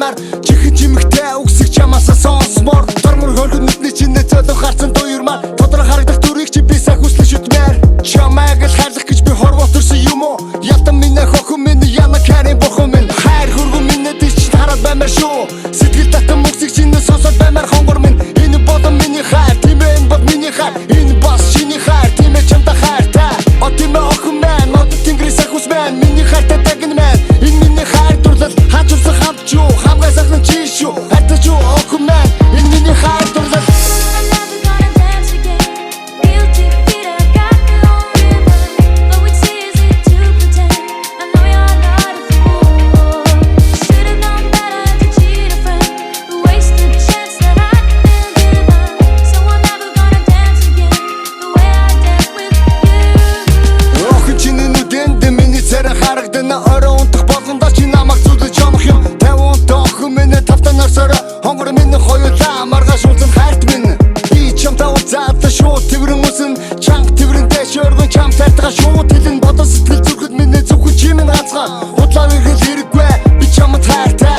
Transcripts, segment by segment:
баймаар чихэн чимэгтэй үгсэг чамаасаа сонсмоор дормор хөлгөн нүдний чинээ зөөлөн харцсан дуурмаар тодроо харагдах дүрийг чи би сах хүслэ шүтмээр чамайг л хайрлах гэж би хорвоторсон юм уу ятан минь хохом минь яна карын бохом минь хайр хөргөн минь дэч хараад баймаар шүү сэтгэл татан үгсэг чинээ сонсоод баймаар хонгор минь энэ бодон миний хайр тимэн бод миний хайр энэ бас чиний хайр тимэ чамта хайр та отимэ охом мэн мод тэнгэрийн сах хүс мэн миний хайртай тагин мэн энэ миний хайр дурлал хажуулсан хамт юу хамгай сахлан чи шүү хатаж юу охом мэн энэ миний хайр дурлал харагдана орой унтах болгондоо чи намайг зүлж ямах юм 50 тохом минь тавтан орсороо хонгор минь хоёулаа маргааш уулзсан хайрт минь би чамтай уулзаад шууд тэрэн үсэн чанга тэрэн дэш өргөн чам тартгаа шууд хэлэн бодон сэтгэл зүрхэд минь зөвхөн чи минь ганцхан худлаа иргэл хэрэггүй би чамд хайртай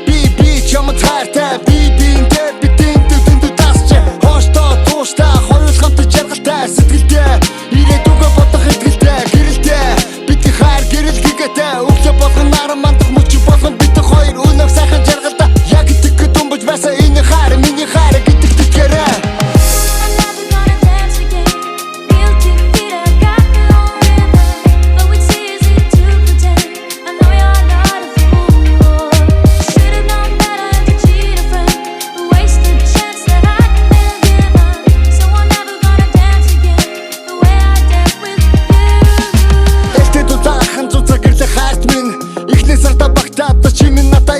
би чамд хайртай би битэн тасч хоштоо тууштай хоёул хамт жаргалтай сэтгэлтэй ирээдүгөө бодох ихтэй гэрэлтэй өглөө болгон наран мандах мөч болгон бид хоёр өнөг сайхан жаргалда яг итгэх дүмбэж байсан энэ хайр миний хайр гэдэг тэтгэрээ Ихний сарда багтаата чи минь надаа